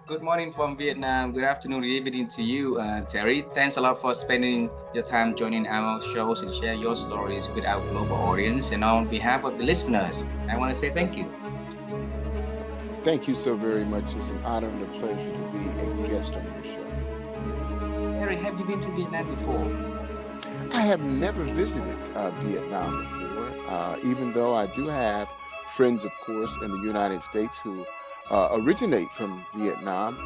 Good morning from Vietnam. Good afternoon, good evening to you, Terry. Thanks a lot for spending your time joining our shows and share your stories with our global audience. And on behalf of the listeners, I want to say thank you. Thank you so very much. It's an honor and a pleasure to be a guest on your show. Terry, have you been to Vietnam before? I have never visited Vietnam before, even though I do have friends, of course, in the United States who originate from Vietnam,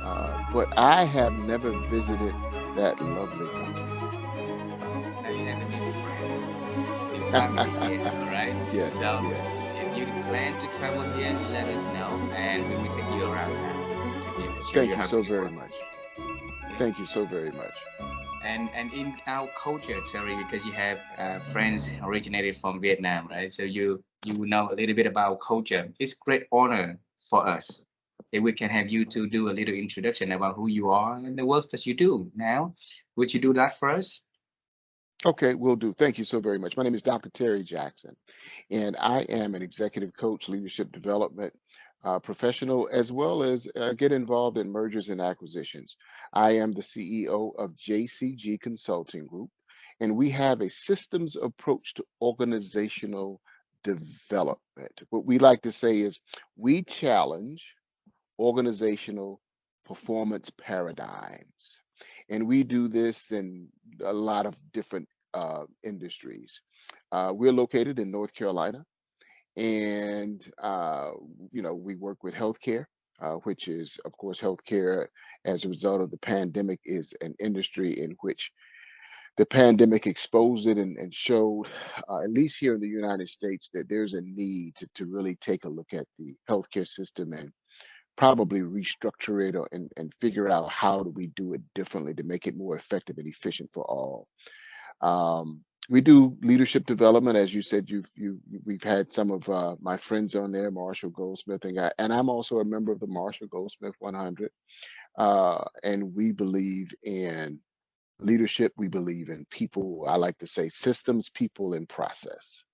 but I have never visited that lovely country. Now you have a new friend, new family here, all right? Yes, So yes. if you plan to travel here, let us know, and we will take you around town. Okay, show you Thank you how so beautiful very our much. country is. Okay. Thank you so very much. And in our culture, Terry, because you have friends originated from Vietnam, right? So you know a little bit about culture. It's great honor for us if we can have you to do a little introduction about who you are and the work that you do now. Would you do that for us? Okay, will do. Thank you so very much. My name is Dr. Terry Jackson, and I am an executive coach, leadership development professional, as well as get involved in mergers and acquisitions. I am the CEO of JCG Consulting Group, and we have a systems approach to organizational development. What we like to say is we challenge organizational performance paradigms. And we do this in a lot of different industries. We're located in North Carolina, and we work with healthcare, which is, of course, healthcare as a result of the pandemic is an industry in which the pandemic exposed it and showed, at least here in the United States, that there's a need to really take a look at the healthcare system and probably restructure it and figure out how do we do it differently to make it more effective and efficient for all. We do leadership development, as you said. We've had some of my friends on there, Marshall Goldsmith, and I'm also a member of the Marshall Goldsmith 100. And we believe in leadership. We believe in people. I like to say systems, people, and process.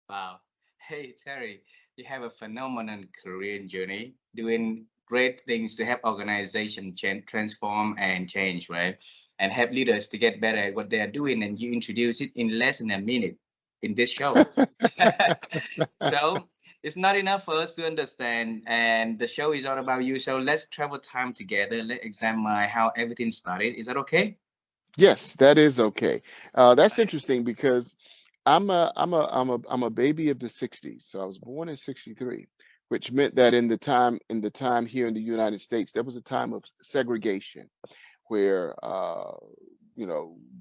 Wow. Hey, Terry, you have a phenomenal career journey doing great things to help organization transform and change, right? And help leaders to get better at what they are doing. And you introduce it in less than a minute in this show. So it's not enough for us to understand. And the show is all about you. So let's travel time together. Let's examine how everything started. Is that okay? Yes, that is okay. That's interesting because I'm a baby of the '60s. So I was born in '63, which meant that in the time here in the United States, there was a time of segregation where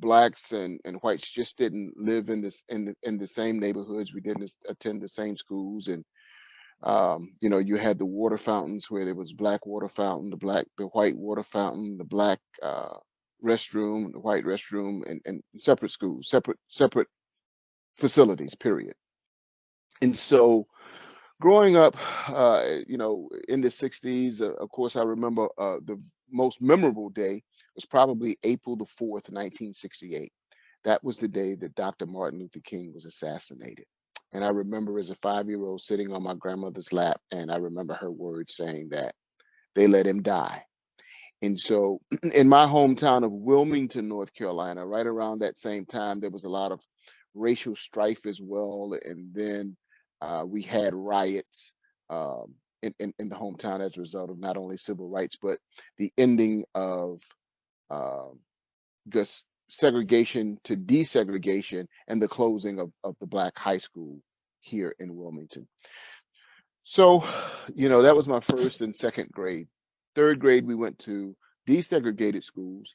blacks and whites just didn't live in the same neighborhoods. We didn't attend the same schools, and you had the water fountains where there was black water fountain, the white water fountain, the black restroom, the white restroom, and separate schools, separate facilities. Period. And so, growing up, in the '60s, of course, I remember the most memorable day was probably April the 4th, 1968. That was the day that Dr. Martin Luther King was assassinated. And I remember as a 5-year-old sitting on my grandmother's lap, and I remember her words saying that they let him die. And so, in my hometown of Wilmington, North Carolina, right around that same time, there was a lot of racial strife as well. And then we had riots in the hometown as a result of not only civil rights, but the ending of um just segregation to desegregation and the closing of the black high school here in Wilmington. So, that was my first and second grade. Third grade, we went to desegregated schools,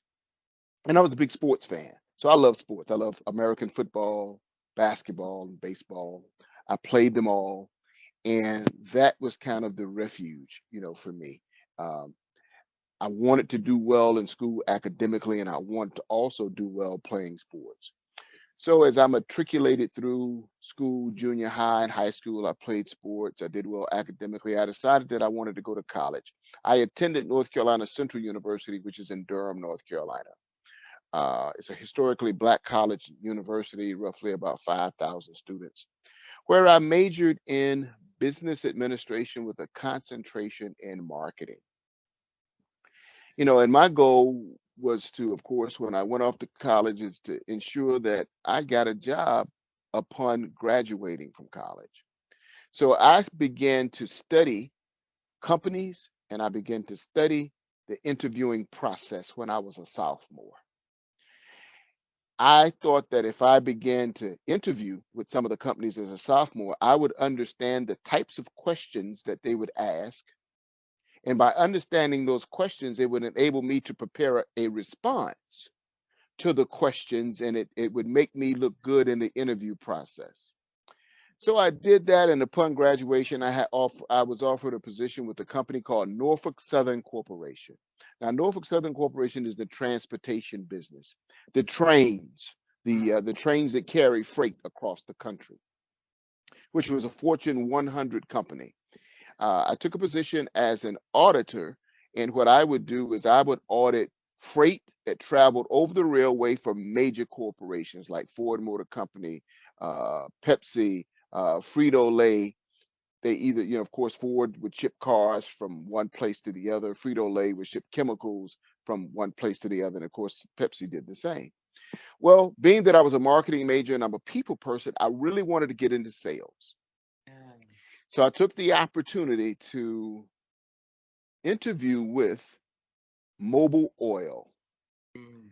and I was a big sports fan. So I love sports. I love American football, basketball, and baseball. I played them all, and that was kind of the refuge, for me. Um, I wanted to do well in school academically, and I wanted to also do well playing sports. So as I matriculated through school, junior high and high school, I played sports. I did well academically. I decided that I wanted to go to college. I attended North Carolina Central University, which is in Durham, North Carolina. It's a historically black college university, roughly about 5,000 students, where I majored in business administration with a concentration in marketing. And my goal was to, of course, when I went off to college, is to ensure that I got a job upon graduating from college. So I began to study companies and I began to study the interviewing process when I was a sophomore. I thought that if I began to interview with some of the companies as a sophomore, I would understand the types of questions that they would ask. And by understanding those questions, it would enable me to prepare a response to the questions, and it would make me look good in the interview process. So I did that, and upon graduation, I was offered a position with a company called Norfolk Southern Corporation. Now, Norfolk Southern Corporation is the transportation business, the trains, the trains that carry freight across the country, which was a Fortune 100 company. I took a position as an auditor, and what I would do is I would audit freight that traveled over the railway for major corporations like Ford Motor Company, Pepsi, Frito-Lay. They either, of course, Ford would ship cars from one place to the other. Frito-Lay would ship chemicals from one place to the other. And of course, Pepsi did the same. Well, being that I was a marketing major and I'm a people person, I really wanted to get into sales. Yeah. So I took the opportunity to interview with Mobil Oil. Mm.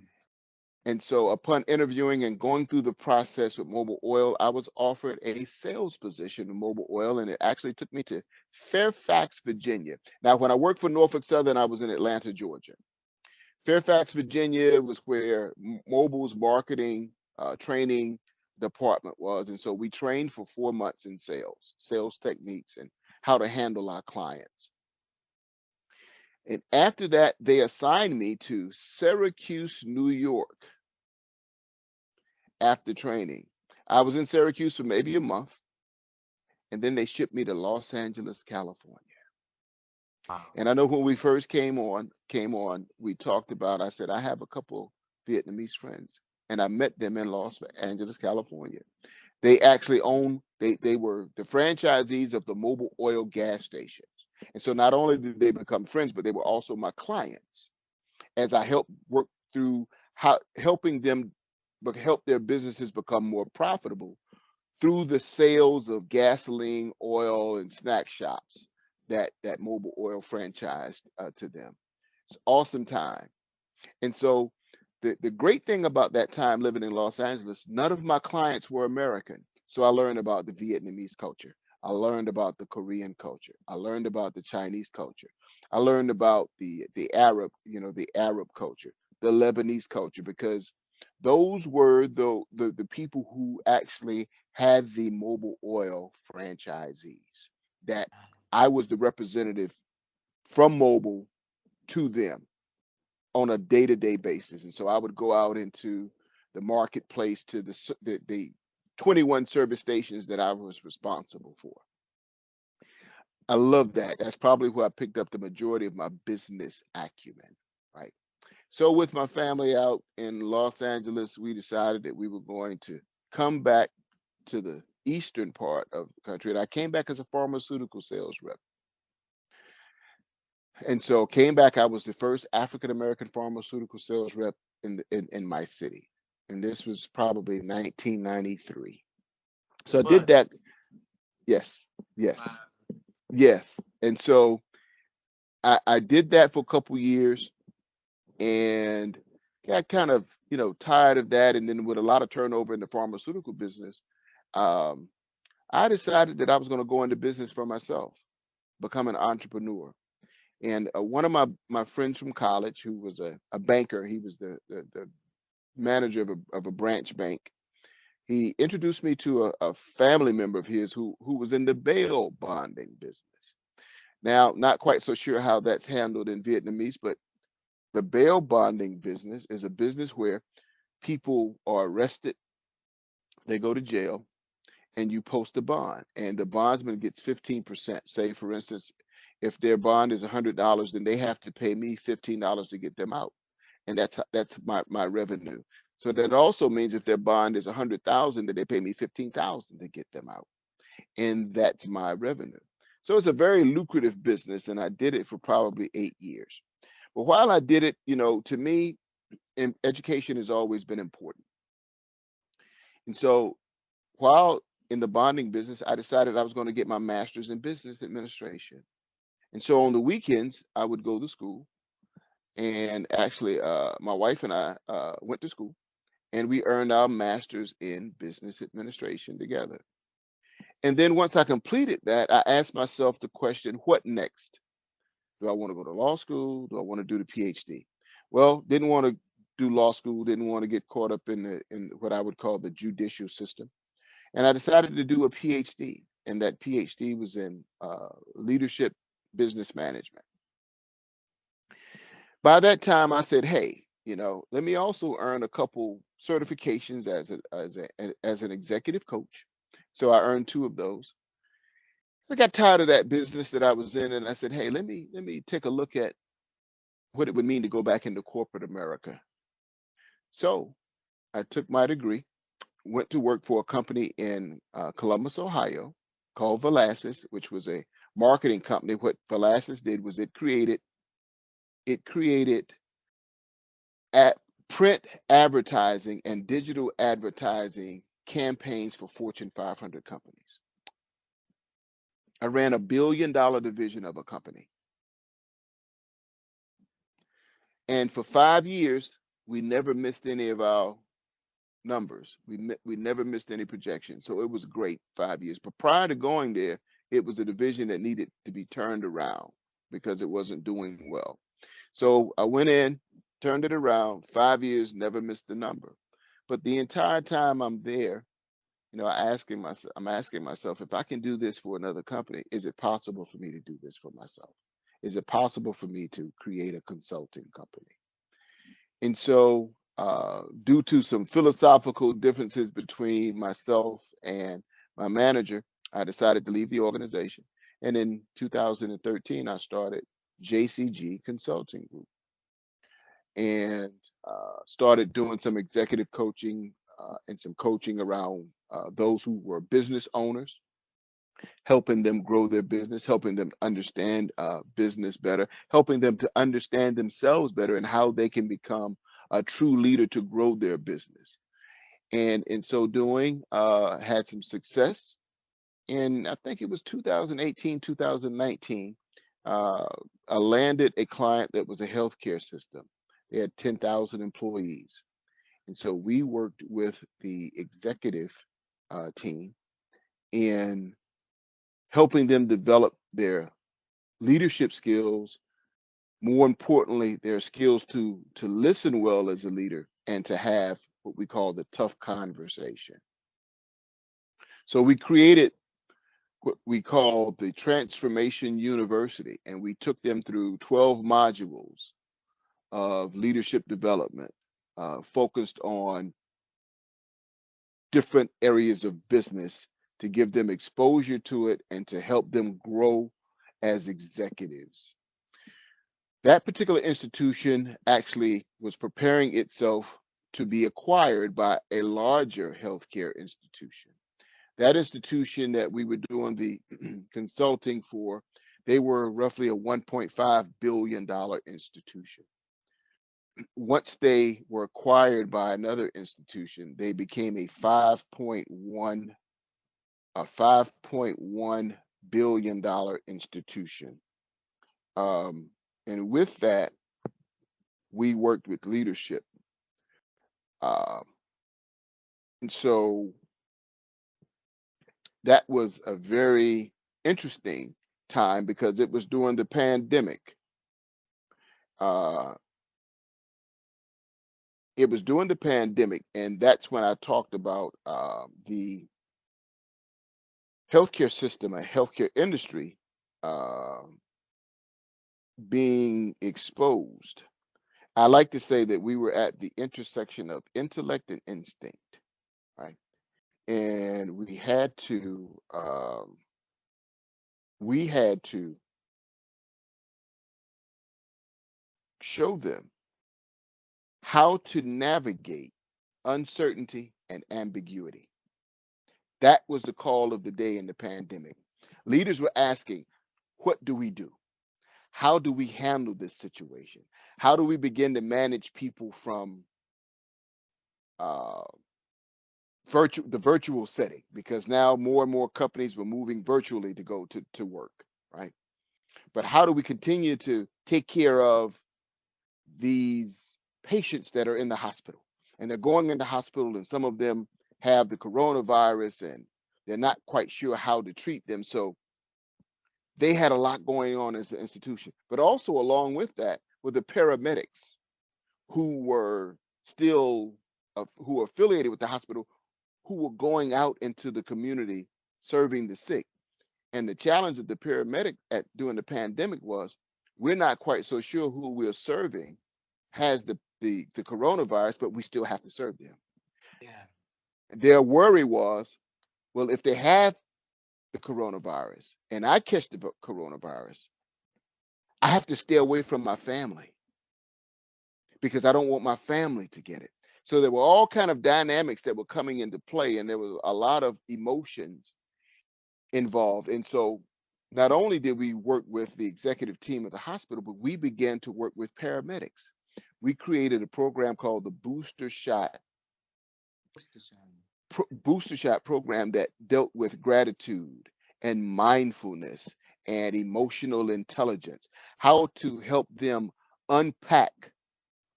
And so upon interviewing and going through the process with Mobil Oil, I was offered a sales position with Mobil Oil, and it actually took me to Fairfax, Virginia. Now, when I worked for Norfolk Southern, I was in Atlanta, Georgia. Fairfax, Virginia was where Mobil's marketing training department was. And so we trained for 4 months in sales techniques, and how to handle our clients. And after that, they assigned me to Syracuse, New York after training. I was in Syracuse for maybe a month, and then they shipped me to Los Angeles, California. Wow. And I know when we first came on, we talked about, I said, I have a couple Vietnamese friends, and I met them in Los Angeles, California. They actually they were the franchisees of the Mobil Oil gas stations. And so not only did they become friends, but they were also my clients as I helped work through how helping them help their businesses become more profitable through the sales of gasoline, oil, and snack shops that Mobil Oil franchised to them. It's awesome time. And so the great thing about that time living in Los Angeles, none of my clients were American. So I learned about the Vietnamese culture. I learned about the Korean culture. I learned about the Chinese culture. I learned about the Arab, the Arab culture, the Lebanese culture, because those were the people who actually had the Mobil Oil franchisees that I was the representative from Mobil to them on a day-to-day basis. And so I would go out into the marketplace to the 21 service stations that I was responsible for. I love that. That's probably where I picked up the majority of my business acumen, right? So with my family out in Los Angeles, we decided that we were going to come back to the eastern part of the country. And I came back as a pharmaceutical sales rep. And so came back, I was the first African American pharmaceutical sales rep in my city. And this was probably 1993. So I did What? that. Yes, Wow. yes, yes. And so I did that for a couple years and got kind of, tired of that. And then with a lot of turnover in the pharmaceutical business, um, I decided that I was going to go into business for myself, become an entrepreneur. And one of my friends from college, who was a banker, he was the manager of a branch bank. He introduced me to a family member of his who was in the bail bonding business. Now, not quite so sure how that's handled in Vietnamese, but the bail bonding business is a business where people are arrested, they go to jail, and you post a bond, and the bondsman gets 15%. Say, for instance, if their bond is $100, then they have to pay me $15 to get them out, and that's my revenue. So that also means if their bond is 100,000, that they pay me 15,000 to get them out, and that's my revenue. So it's a very lucrative business, and I did it for probably 8 years. But while I did it, to me, education has always been important. And so while in the bonding business, I decided I was going to get my master's in business administration. And so on the weekends, I would go to school. And actually, my wife and I went to school, and we earned our master's in business administration together. And then once I completed that, I asked myself the question, what next? Do I want to go to law school? Do I want to do the PhD? Well, didn't want to do law school, didn't want to get caught up in what I would call the judicial system. And I decided to do a PhD, and that PhD was in leadership business management. By that time, I said, "Hey, let me also earn a couple certifications as an executive coach." So I earned two of those. I got tired of that business that I was in, and I said, "Hey, let me take a look at what it would mean to go back into corporate America." So I took my degree, went to work for a company in Columbus, Ohio, called Velasquez, which was a marketing company. What Velasquez did was it created at print advertising and digital advertising campaigns for Fortune 500 companies. I ran $1 billion division of a company. And for 5 years, we never missed any of our numbers. We never missed any projections. So it was great 5 years. But prior to going there, it was a division that needed to be turned around because it wasn't doing well. So I went in, turned it around, 5 years, never missed the number. But the entire time I'm there, I'm asking myself, if I can do this for another company, is it possible for me to do this for myself? Is it possible for me to create a consulting company? And so, due to some philosophical differences between myself and my manager, I decided to leave the organization. And in 2013, I started JCG Consulting Group and started doing some executive coaching and some coaching around those who were business owners, helping them grow their business, helping them understand business better, helping them to understand themselves better and how they can become a true leader to grow their business. And in so doing, had some success. And I think it was 2018, 2019, uh, I landed a client that was a healthcare system. They had 10,000 employees. And so we worked with the executive team in helping them develop their leadership skills, more importantly, their skills to listen well as a leader and to have what we call the tough conversation. So we created what we call the Transformation University, and we took them through 12 modules of leadership development, focused on different areas of business to give them exposure to it and to help them grow as executives. That particular institution actually was preparing itself to be acquired by a larger healthcare institution. That institution that we were doing the consulting for, they were roughly a $1.5 billion institution. Once they were acquired by another institution, they became a $5.1 billion institution. Um, and with that, we worked with leadership. Um, and so that was a very interesting time because it was during the pandemic. Uh, it was during the pandemic, and that's when I talked about the healthcare system and healthcare industry uh, being exposed. I like to say that we were at the intersection of intellect and instinct, right? And we had to show them how to navigate uncertainty and ambiguity. That was the call of the day in the pandemic. Leaders were asking, what do we do? how do we handle this situation? How do we begin to manage people from uh, the virtual setting? Because now more and more companies were moving virtually to go to work, right? But how do we continue to take care of these patients that are in the hospital? And they're going into hospital, and some of them have the coronavirus, and they're not quite sure how to treat them. So they had a lot going on as an institution. But also along with that were the paramedics who were still who were affiliated with the hospital, who were going out into the community serving the sick. And the challenge of the paramedic during the pandemic was, we're not quite so sure who we're serving has the coronavirus, but we still have to serve them. Yeah. Their worry was, well, if they have the coronavirus and I catch the coronavirus, I have to stay away from my family because I don't want my family to get it. So there were all kind of dynamics that were coming into play, and there was a lot of emotions involved. And so not only did we work with the executive team of the hospital, but we began to work with paramedics. We created a program called the booster shot program that dealt with gratitude and mindfulness and emotional intelligence, how to help them unpack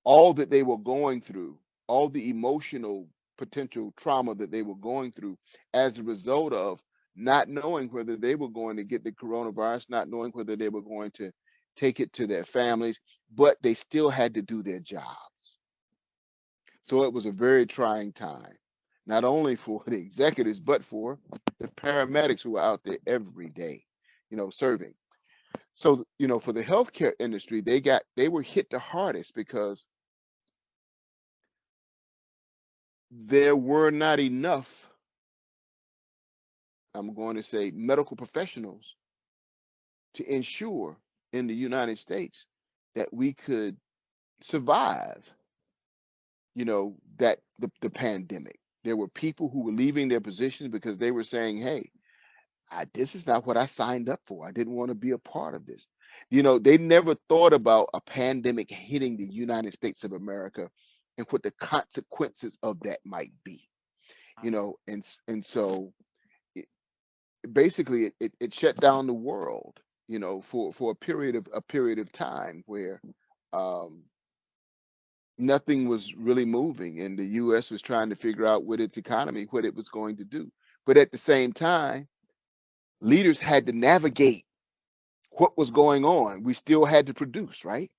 all that they were going through, all the emotional potential trauma that they were going through as a result of not knowing whether they were going to get the coronavirus, not knowing whether they were going to take it to their families, but they still had to do their jobs. So it was a very trying time, not only for the executives, but for the paramedics who were out there every day, serving. So, for the healthcare industry, they were hit the hardest because there were not enough, I'm going to say, medical professionals to ensure in the United States that we could survive, the pandemic. There were people who were leaving their positions because they were saying, hey, this is not what I signed up for. I didn't want to be a part of this. They never thought about a pandemic hitting the United States of America and what the consequences of that might be. And so basically it shut down the world, for a period of time where um, nothing was really moving, and the U.S. was trying to figure out with its economy what it was going to do. But at the same time, leaders had to navigate what was going on. We still had to produce, right?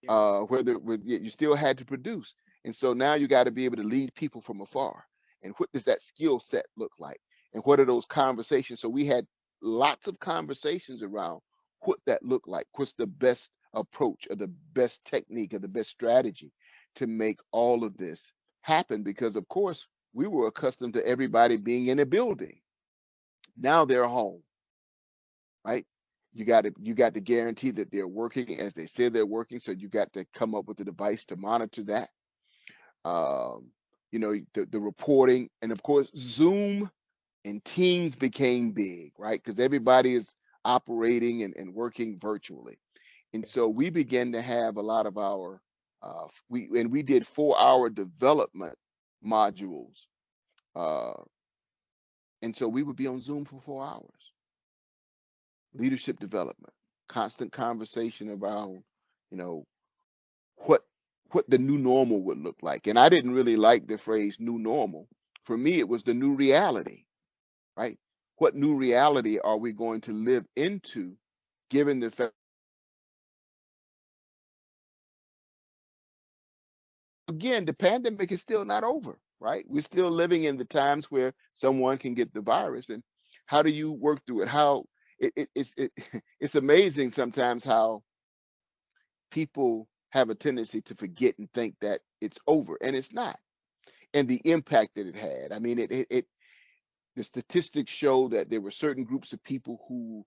Yeah. You still had to produce. And so now you got to be able to lead people from afar. And what does that skill set look like? And what are those conversations? So we had lots of conversations around what that looked like. What's the best approach or the best technique or the best strategy to make all of this happen? Because of course we were accustomed to everybody being in a building. Now they're home, right? You got to guarantee that they're working as they say they're working. So you got to come up with a device to monitor that. Um, the reporting, and of course Zoom and Teams became big, right? Because everybody is operating and working virtually. And so we began to have a lot of our we did 4-hour development modules. Uh, and so we would be on Zoom for 4 hours. Leadership development, constant conversation around, you know, what what the new normal would look like. And I didn't really like the phrase new normal. For me, it was the new reality, right? What new reality are we going to live into, given the fact, again, the pandemic is still not over, right? We're still living in the times where someone can get the virus. And how do you work through it? How it's amazing sometimes how people have a tendency to forget and think that it's over, and it's not. And the impact that it had. I mean, the statistics show that there were certain groups of people who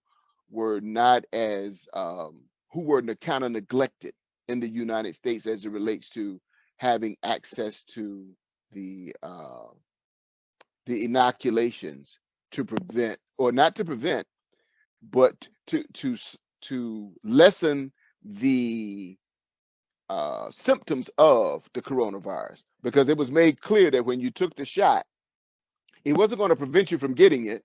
were not as who were kind of neglected in the United States as it relates to having access to the uh, the inoculations to prevent, or not to prevent, but to lessen the symptoms of the coronavirus, because it was made clear that when you took the shot, it wasn't going to prevent you from getting it.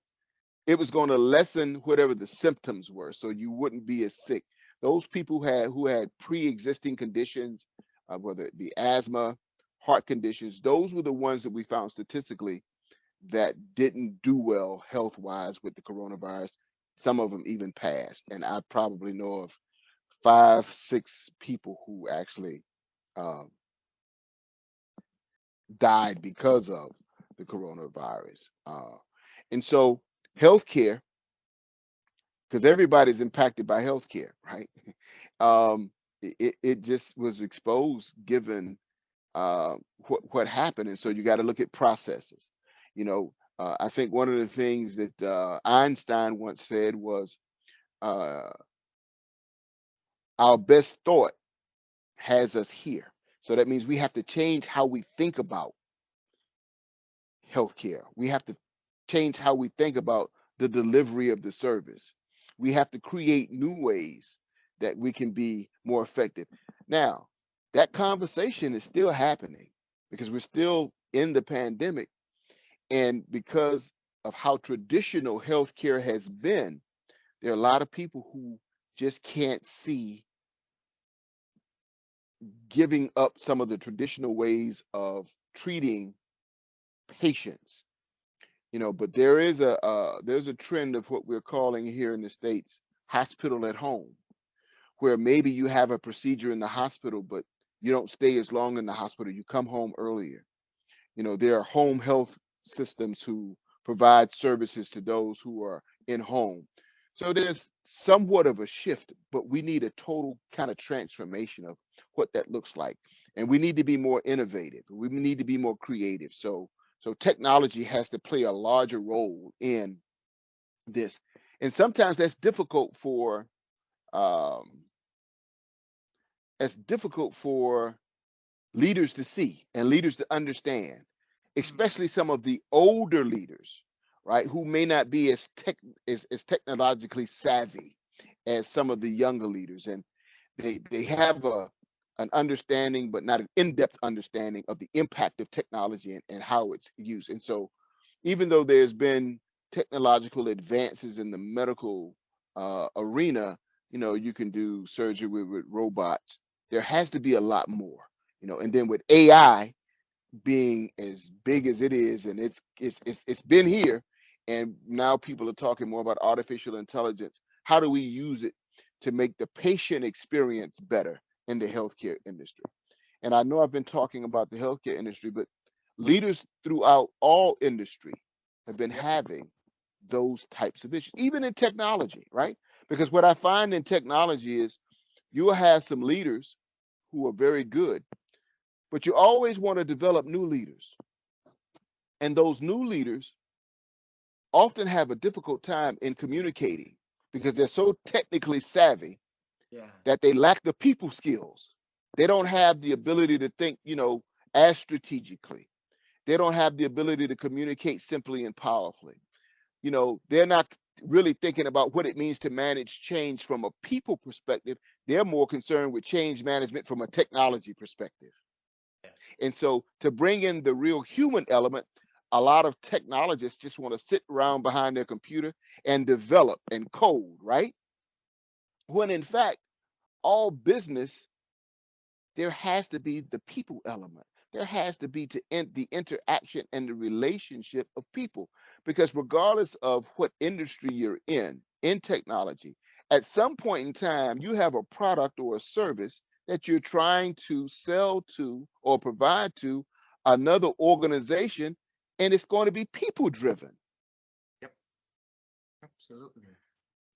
It was going to lessen whatever the symptoms were, so you wouldn't be as sick. Those people who had pre-existing conditions, whether it be asthma, heart conditions, those were the ones that we found statistically that didn't do well health-wise with the coronavirus. Some of them even passed, and I probably know of 5, 6 people who actually uh, died because of the coronavirus. And so, healthcare, because everybody's impacted by healthcare, right? It just was exposed given what happened, and so you got to look at processes. I think one of the things that Einstein once said was, uh, "Our best thought has us here." So that means we have to change how we think about healthcare. We have to change how we think about the delivery of the service. We have to create new ways that we can be more effective. Now, that conversation is still happening because we're still in the pandemic. And because of how traditional healthcare has been, there are a lot of people who just can't see giving up some of the traditional ways of treating patients. But there's a trend of what we're calling here in the States hospital at home, where maybe you have a procedure in the hospital, but you don't stay as long in the hospital. You come home earlier. There are home health systems who provide services to those who are in home. So there's somewhat of a shift, but we need a total kind of transformation of what that looks like. And we need to be more innovative. We need to be more creative. So technology has to play a larger role in this. And sometimes um, that's difficult for leaders to see and leaders to understand, Mm. especially some of the older leaders, right, who may not be as technologically savvy as some of the younger leaders, and they have an understanding, but not an in-depth understanding of the impact of technology and how it's used. And so, even though there's been technological advances in the medical arena, you can do surgery with robots. There has to be a lot more, and then with AI being as big as it is, and it's been here, and now people are talking more about artificial intelligence. How do we use it to make the patient experience better in the healthcare industry? And I know I've been talking about the healthcare industry, but leaders throughout all industry have been Yep. having those types of issues, even in technology, right? Because what I find in technology is you'll have some leaders who are very good, but you always want to develop new leaders. And those new leaders often have a difficult time in communicating because they're so technically savvy Yeah. that they lack the people skills. They don't have the ability to think, as strategically. They don't have the ability to communicate simply and powerfully. They're not really thinking about what it means to manage change from a people perspective. They're more concerned with change management from a technology perspective. Yeah. And so to bring in the real human element, a lot of technologists just want to sit around behind their computer and develop and code, right? When in fact, all business, there has to be the people element. There has to be the interaction and the relationship of people. Because regardless of what industry you're in technology, at some point in time, you have a product or a service that you're trying to sell to or provide to another organization, and it's going to be people driven. Yep. Absolutely.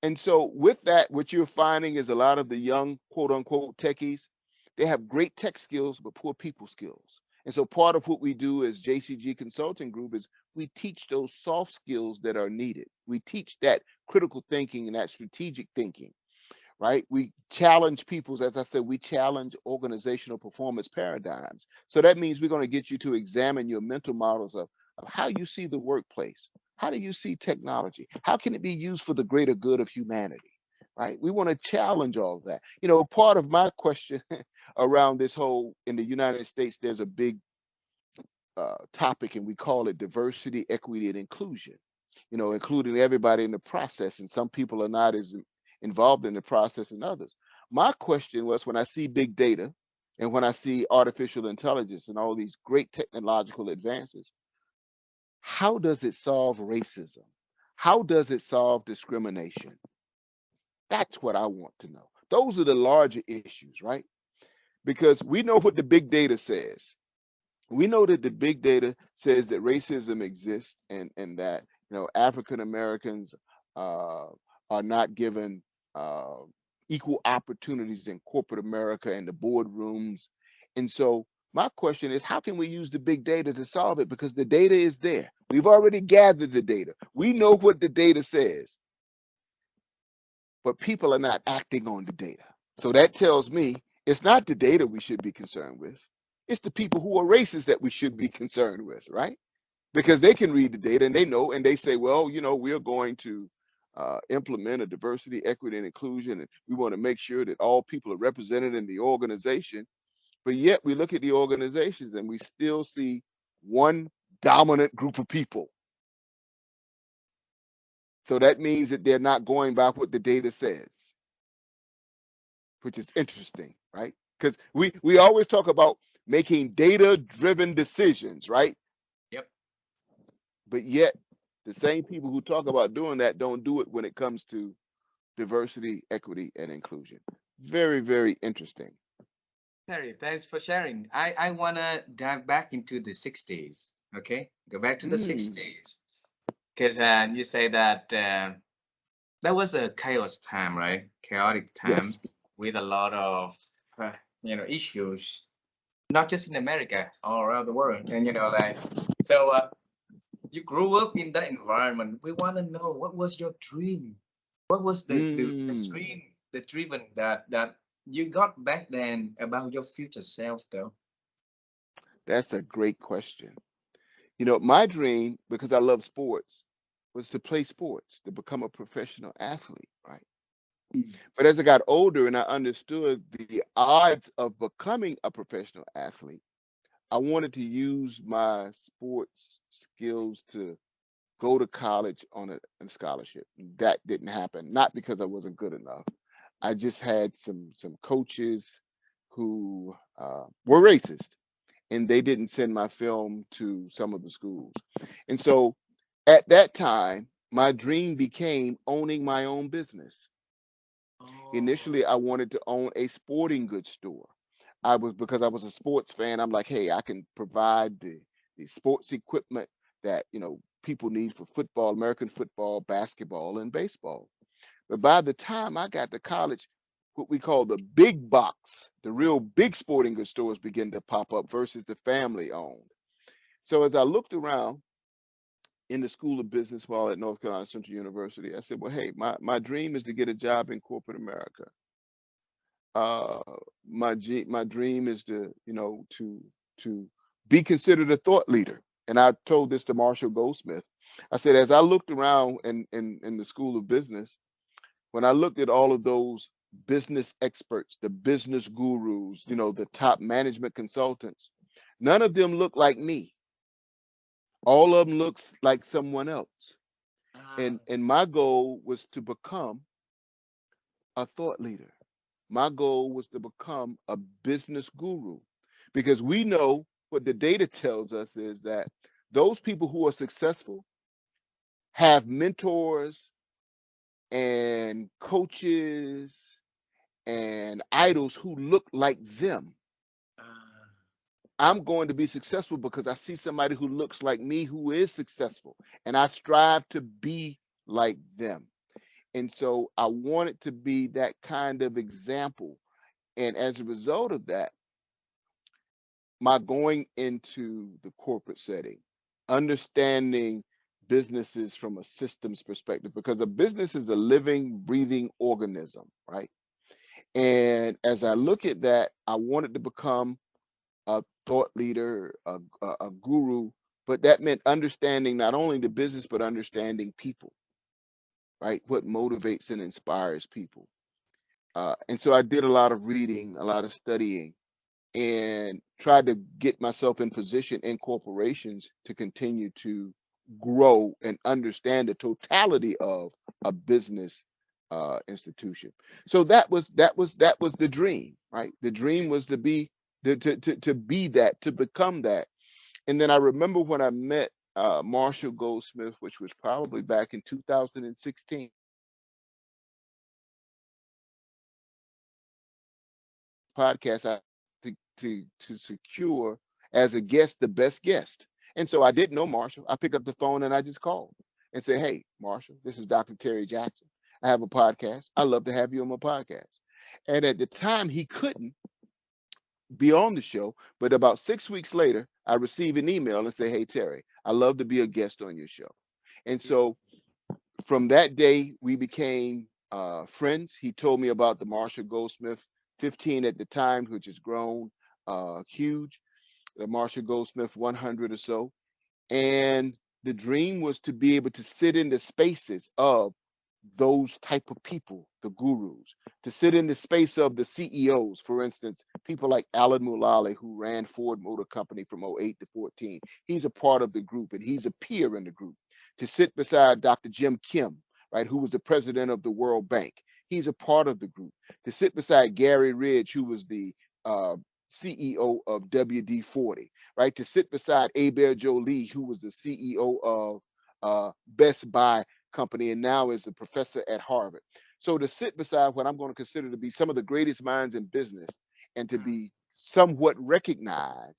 And so, with that, what you're finding is a lot of the young quote unquote techies, they have great tech skills, but poor people skills. And so, part of what we do as JCG Consulting Group is we teach those soft skills that are needed. We teach that critical thinking and that strategic thinking, right? We challenge people's, as I said, we challenge organizational performance paradigms. So, that means we're going to get you to examine your mental models of how you see the workplace. How do you see technology? How can it be used for the greater good of humanity? right? We want to challenge all of that. You know, part of my question around this whole in the United States, there's a big topic, and we call it diversity, equity, and inclusion. You know, including everybody in the process, and some people are not as involved in the process as others. My question was when I see big data and when I see artificial intelligence and all these great technological advances, how does it solve racism? How does it solve discrimination? That's what I want to know. Those are the larger issues, right? Because we know what the big data says. We know that the big data says that racism exists, and that, you know, African Americans uh, are not given uh, equal opportunities in corporate America and the boardrooms. And so my question is, how can we use the big data to solve it? Because the data is there. We've already gathered the data. We know what the data says, but people are not acting on the data. So that tells me it's not the data we should be concerned with. It's the people who are racist that we should be concerned with, right? Because they can read the data and they know, and they say, well, you know, we're going to implement a diversity, equity, and inclusion, and we want to make sure that all people are represented in the organization. But yet we look at the organizations and we still see one dominant group of people. So that means that they're not going by what the data says, which is interesting, right? Because we always talk about making data driven decisions, right? Yep. But yet the same people who talk about doing that don't do it when it comes to diversity, equity, and inclusion. Very, very interesting. Terry, thanks for sharing. I wanna dive back into the 60s. Okay, go back to the Mm, 60s because you say that that was a chaos time, right? Chaotic yes. time with a lot of issues, not just in America, all around the world, and like so. You grew up in that environment. We want to know what was your dream? What was the Mm, dream, the driven that you got back then about your future self, though? that's a great question. You know, my dream, because I love sports, was to play sports, to become a professional athlete, right? Mm. But as I got older and I understood the odds of becoming a professional athlete, I wanted to use my sports skills to go to college on a scholarship. That didn't happen, not because I wasn't good enough. I just had some coaches who were racist, and they didn't send my film to some of the schools. And so at that time, my dream became owning my own business. Oh, Initially, I wanted to own a sporting goods store. I was Because I was a sports fan. I'm like, hey, I can provide the sports equipment that, you know, people need for football, American football, basketball, and baseball. But by the time I got to college, what we call the big box, the real big sporting goods stores began to pop up versus the family owned. So as I looked around in the School of Business while at North Carolina Central University, I said, well, hey, my dream is to get a job in corporate America. uh my dream is to, you know, to be considered a thought leader. And I told this to Marshall Goldsmith. I said, as I looked around in the School of Business, when I looked at all of those business experts, the business gurus, you know, the top management consultants, none of them look like me. All of them looks like someone else. uh, And my goal was to become a thought leader. My goal was to become a business guru, because we know what the data tells us is that those people who are successful have mentors and coaches and idols who look like them. uh, I'm going to be successful because I see somebody who looks like me who is successful, and I strive to be like them. And so I wanted to be that kind of example. And as a result of that, my going into the corporate setting, understanding businesses from a systems perspective, because a business is a living, breathing organism, right? And as I look at that, I wanted to become a thought leader, a guru, but that meant understanding not only the business, but understanding people, right? What motivates and inspires people. And so I did a lot of reading, a lot of studying, and tried to get myself in position in corporations to continue to grow and understand the totality of a business institution. So that was the dream, right? The dream was to be to be that, to become that. And then I remember when I met Marshall Goldsmith, which was probably back in 2016 podcast, I to secure as a guest the best guest. And so I didn't know Marshall. I picked up the phone and I just called and said, "Hey, Marshall, this is Dr. Terry Jackson. I have a podcast. I'd love to have you on my podcast." And at the time, he couldn't be on the show. But about 6 weeks later, I received an email and say, "Hey, Terry, I'd love to be a guest on your show." And so from that day, we became friends. He told me about the Marshall Goldsmith 15 at the time, which has grown huge, the Marshall Goldsmith 100 or so. And the dream was to be able to sit in the spaces of those type of people, the gurus, to sit in the space of the CEOs, for instance, people like Alan Mulally, who ran Ford Motor Company from '08 to 14. He's a part of the group and he's a peer in the group. To sit beside Dr. Jim Kim, right, who was the president of the World Bank. He's a part of the group. To sit beside Gary Ridge, who was the CEO of WD-40, right? To sit beside Aber Jolie, who was the CEO of Best Buy company and now is a professor at Harvard. So to sit beside what I'm going to consider to be some of the greatest minds in business and to be somewhat recognized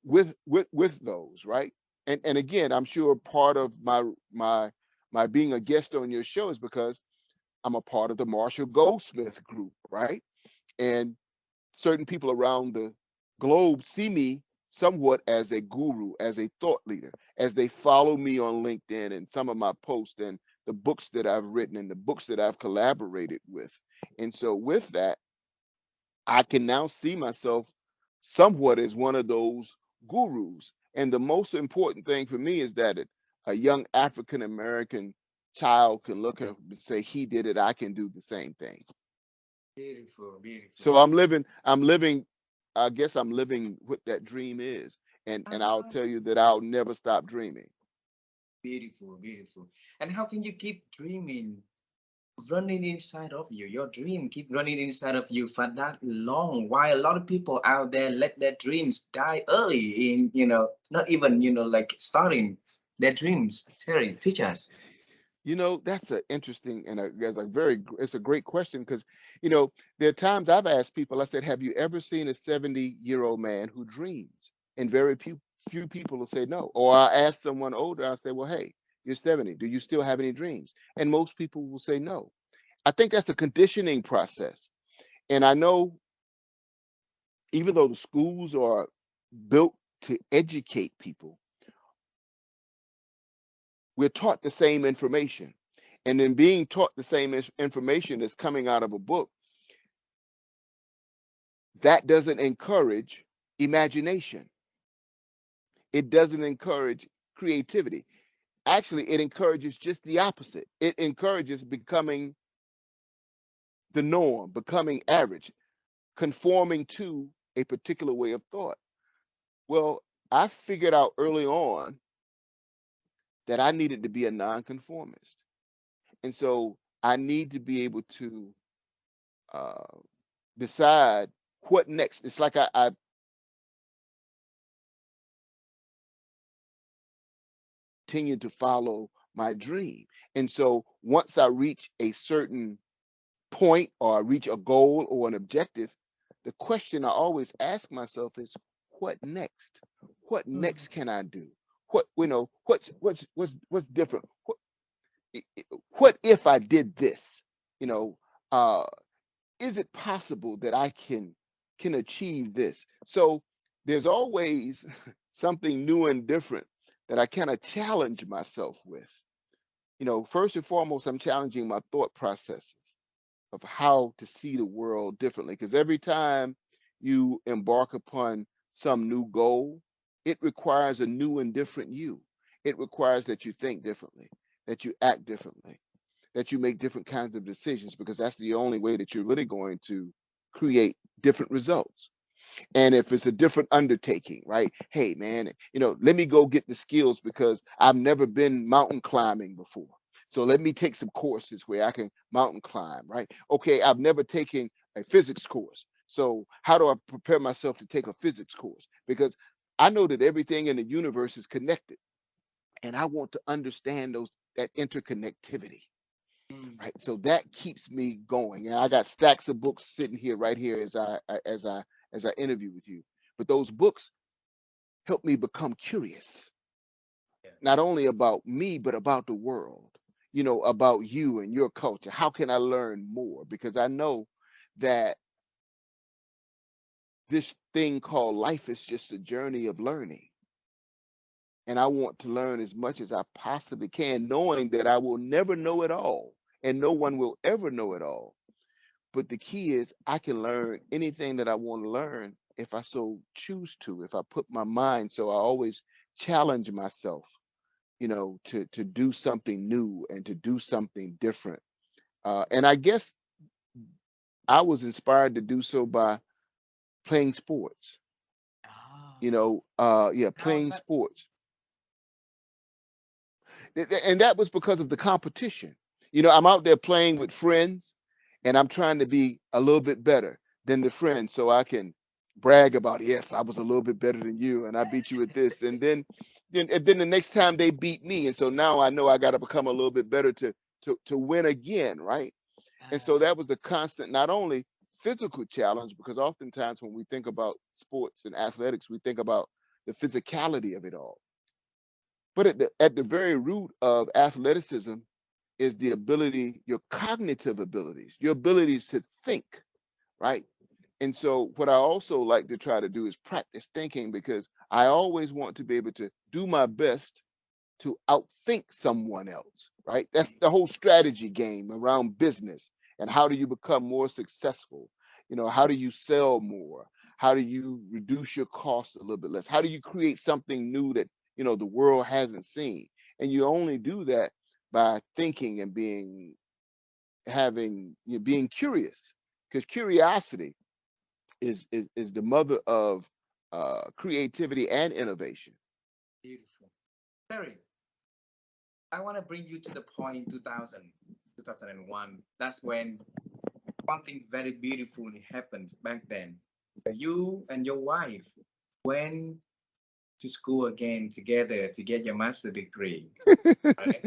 with those, right? And again, I'm sure part of my being a guest on your show is because I'm a part of the Marshall Goldsmith group, right? And certain people around the globe see me somewhat as a guru, as a thought leader, as they follow me on LinkedIn and some of my posts and the books that I've written and the books that I've collaborated with. And so with that, I can now see myself somewhat as one of those gurus. And the most important thing for me is that a young African American child can look at and say, he did it, I can do the same thing. Beautiful, beautiful. So I guess I'm living what that dream is. And I'll Ah, tell you that I'll never stop dreaming. beautiful, beautiful. And how can you keep dreaming running inside of you? Your dream keep running inside of you for that long. Why a lot of people out there let their dreams die early in, not even, like starting their dreams. Terry, teach us. That's an interesting and it's a great question because, there are times I've asked people, I said, have you ever seen a 70-year-old man who dreams? And very few people will say no. Or I ask someone older, I say, well, hey, you're 70. Do you still have any dreams? And most people will say no. I think that's a conditioning process. And I know even though the schools are built to educate people, we're taught the same information. And then being taught the same information that's coming out of a book, that doesn't encourage imagination. It doesn't encourage creativity. Actually, it encourages just the opposite. It encourages becoming the norm, becoming average, conforming to a particular way of thought. Well, I figured out early on that I needed to be a nonconformist. And so I need to be able to uh, decide what next. It's like I continue to follow my dream. And so once I reach a certain point or I reach a goal or an objective, the question I always ask myself is, what next? What Mm, next can I do? What's different? What if I did this? You know, uh, is it possible that I can achieve this? So there's always something new and different that I kind of challenge myself with. First and foremost, I'm challenging my thought processes of how to see the world differently. Because every time you embark upon some new goal, it requires a new and different you. It requires that you think differently, that you act differently. that you make different kinds of decisions, because that's the only way that you're really going to create different results. And if it's a different undertaking, right? Hey, man, let me go get the skills because I've never been mountain climbing before. So let me take some courses where I can mountain climb, right? Okay, I've never taken a physics course. So how do I prepare myself to take a physics course? Because I know that everything in the universe is connected, and I want to understand that interconnectivity, Mm. right? So that keeps me going. And I got stacks of books sitting here right here as I interview with you. But those books help me become curious, Yeah. not only about me, but about the world, about you and your culture. How can I learn more? Because I know that this thing called life is just a journey of learning. And I want to learn as much as I possibly can, knowing that I will never know it all and no one will ever know it all. But the key is I can learn anything that I want to learn if I so choose to, if I put my mind. So I always challenge myself, to do something new and to do something different. And I guess I was inspired to do so by playing sports. Ah, Yeah, how's playing that? sports. And that was because of the competition. I'm out there playing with friends, and I'm trying to be a little bit better than the friends so I can brag about, yes, I was a little bit better than you and I beat you at this. And then the next time they beat me. And so now I know I got to become a little bit better to win again, right? And so Ah, that was the constant, not only physical challenge, because oftentimes when we think about sports and athletics, we think about the physicality of it all. But at the very root of athleticism is the ability, your cognitive abilities, your abilities to think, right? And so what I also like to try to do is practice thinking, because I always want to be able to do my best to outthink someone else, right? That's the whole strategy game around business. And how do you become more successful? How do you sell more? How do you reduce your costs a little bit less? How do you create something new that, the world hasn't seen? And you only do that by thinking and being curious, because curiosity is the mother of creativity and innovation. beautiful. Terry, I want to bring you to the point in 2000, 2001. That's when something very beautiful happened back then. You and your wife went to school again together to get your master degree, right?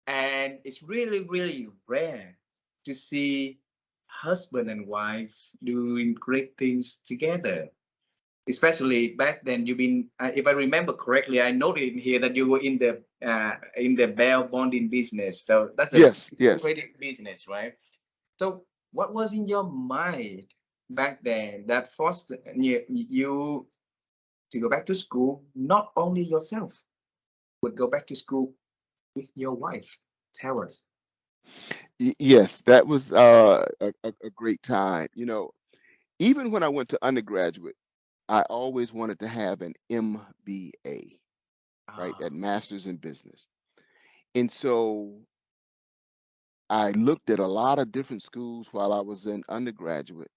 And it's really, really rare to see husband and wife doing great things together. Especially back then, you've been, if I remember correctly, I noted in here that you were in the bail bonding business. So that's a Yes, yes. great business, right? So what was in your mind back then that forced you to go back to school? Not only yourself would go back to school with your wife. Tell us. Yes, that was a great time. Even when I went to undergraduate, I always wanted to have an MBA, right? That Ah, master's in business. And so I looked at a lot of different schools while I was in undergraduate.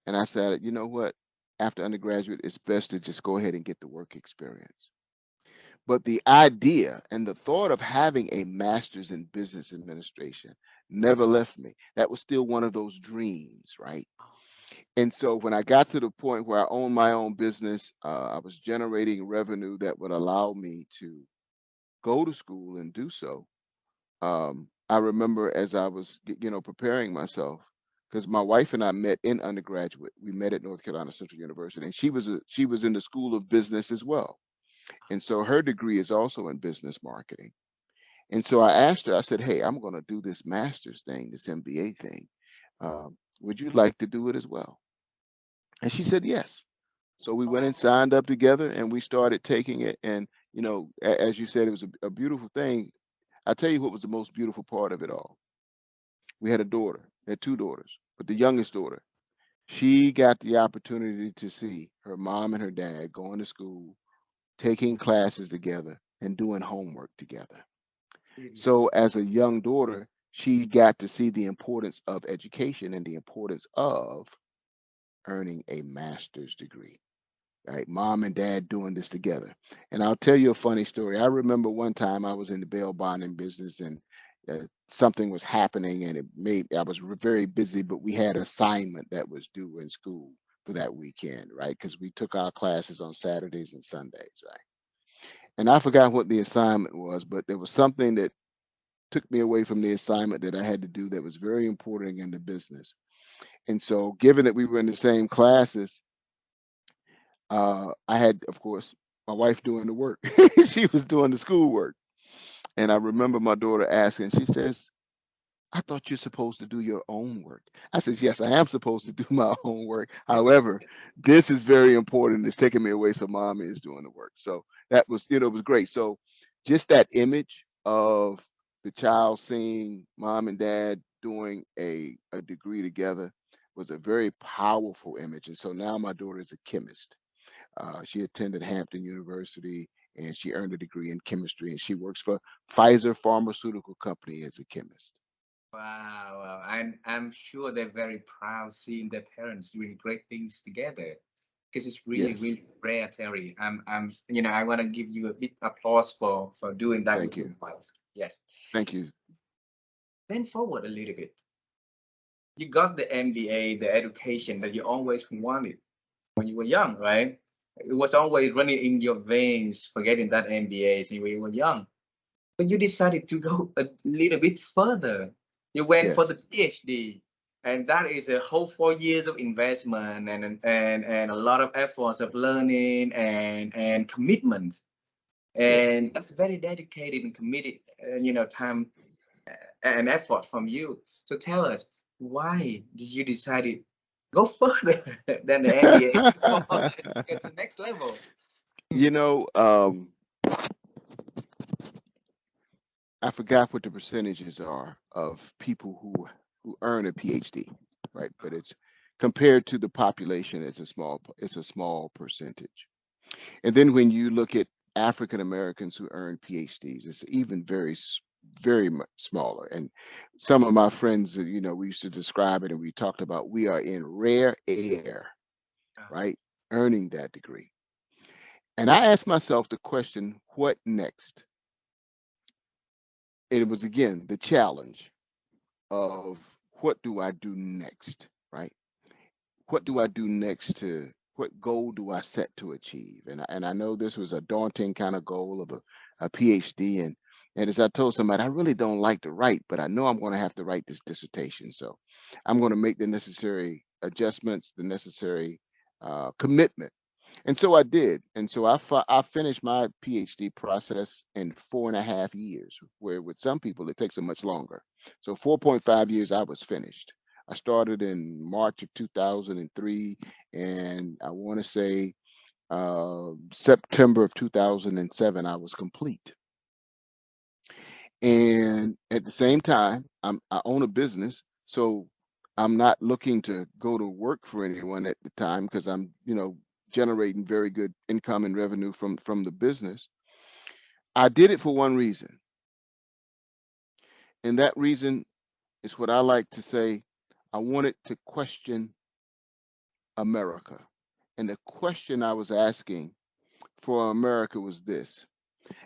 And I said, you know what? After undergraduate, it's best to just go ahead and get the work experience. But the idea and the thought of having a master's in business administration never left me. That was still one of those dreams, right? And so when I got to the point where I owned my own business, I was generating revenue that would allow me to go to school and do so. I remember as I was, preparing myself, because my wife and I met in undergraduate. We met at North Carolina Central University, and she was in the School of Business as well. And so her degree is also in business marketing. And so I asked her, I said, hey, I'm going to do this master's thing, this MBA thing. Would you like to do it as well? And she said, yes. So we went and oh, signed up together and we started taking it. And, as you said, it was a beautiful thing. I tell you what was the most beautiful part of it all. We had a daughter, we had two daughters, but the youngest daughter, she got the opportunity to see her mom and her dad going to school, taking classes together, and doing homework together. So beautiful. as a young daughter, she got to see the importance of education and the importance of earning a master's degree. Right, mom and dad doing this together. And I'll tell you a funny story. I remember one time I was in the bail bonding business, and something was happening, and it made I was very busy, but we had an assignment that was due in school for that weekend, right? Because we took our classes on Saturdays and Sundays, right? And I forgot what the assignment was, but there was something that took me away from the assignment that I had to do that was very important in the business. And so, given that we were in the same classes, I had, of course, my wife doing the work. She was doing the schoolwork. And I remember my daughter asking, she says, I thought you're supposed to do your own work. I says, yes, I am supposed to do my own work. However, this is very important. It's taking me away, so mommy is doing the work. So that was, it was great. So just that image of the child seeing mom and dad doing a degree together was a very powerful image. And so now my daughter is a chemist. She attended Hampton University and she earned a degree in chemistry, and she works for Pfizer Pharmaceutical Company as a chemist. Wow, wow. I'm sure they're very proud seeing their parents doing great things together. Because it's really, Yes, really rare, Terry. I want to give you a big applause for doing that thank with your you. wife. Yes. Thank you. Then forward a little bit. You got the MBA, the education that you always wanted when you were young, right? It was always running in your veins for getting that MBA when you were young. But you decided to go a little bit further. You went for Yes, the PhD, and that is a whole 4 years of investment and a lot of efforts of learning and commitment. yes. And that's very dedicated and committed, time and effort from you. So tell us, why did you decide to go further than the MBA before get to next level? You know, I forgot what the percentages are of people who earn a PhD, right? But it's compared to the population, it's a small percentage. And then when you look at African Americans who earn PhDs, it's even very much smaller. And some of my friends, we used to describe it, and we talked about we are in rare air, right? Earning that degree. And I asked myself the question, what next? And it was again the challenge of what do I do next, right? What do I do next to what goal do I set to achieve? And I know this was a daunting kind of goal of a PhD. And as I told somebody, I really don't like to write, but I know I'm going to have to write this dissertation. So I'm going to make the necessary adjustments, the necessary commitment. And so I did. And so I finished my PhD process in 4.5 years, where with some people it takes a much longer. So 4.5 years I was finished. I started in March of 2003, and I want to say September of 2007 I was complete. And at the same time, I own a business, so I'm not looking to go to work for anyone at the time because I'm, generating very good income and revenue from the business. I did it for one reason, and that reason is what I like to say. I wanted to question America, and the question I was asking for America was this: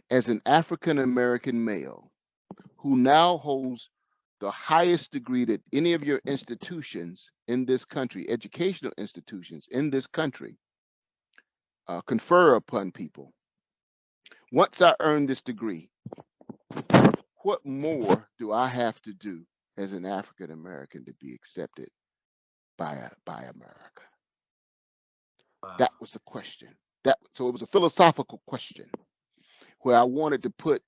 as an African American male who now holds the highest degree that any of your institutions in this country, educational institutions in this country, confer upon people. Once I earn this degree, what more do I have to do as an African American to be accepted by America? Wow. That was the question. So it was a philosophical question where I wanted to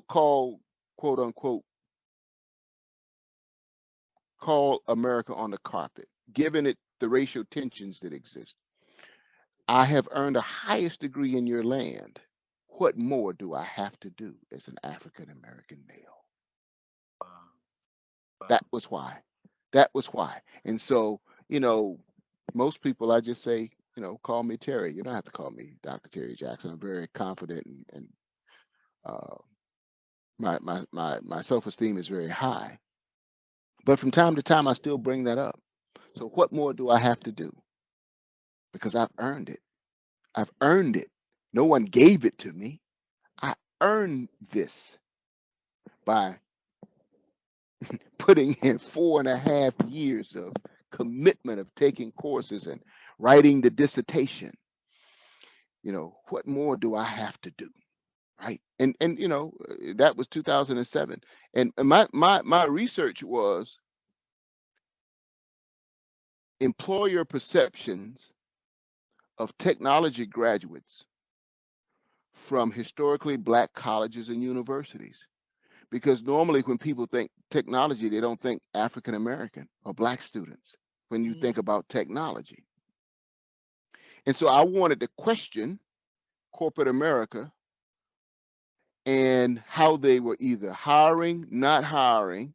call, quote unquote, call America on the carpet, given it the racial tensions that exist. I have earned the highest degree in your land. What more do I have to do as an African American male? Wow. That Wow. was why. That was why. And so, you know, most people, I just say, call me Terry. You don't have to call me Dr. Terry Jackson. I'm very confident, and uh, my self esteem is very high. But from time to time, I still bring that up. So what more do I have to do? Because I've earned it. I've earned it. No one gave it to me. I earned this by putting in 4.5 years of commitment of taking courses and writing the dissertation. What more do I have to do? Right. And that was 2007. And my research was employer perceptions of technology graduates from historically black colleges and universities. Because normally when people think technology, they don't think African American or black students when you think Mm. about technology. And so I wanted to question corporate America and how they were either hiring, not hiring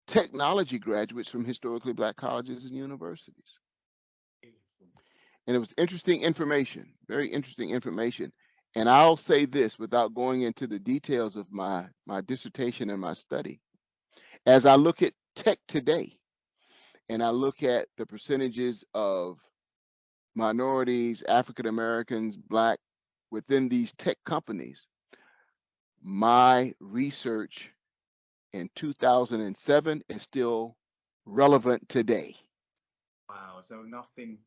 technology graduates from historically black colleges and universities. Beautiful. And it was interesting information, very interesting information. And I'll say this without going into the details of my dissertation and my study. As I look at tech today, and I look at the percentages of minorities, African Americans, black within these tech companies, my research in 2007 is still relevant today. Wow. So nothing,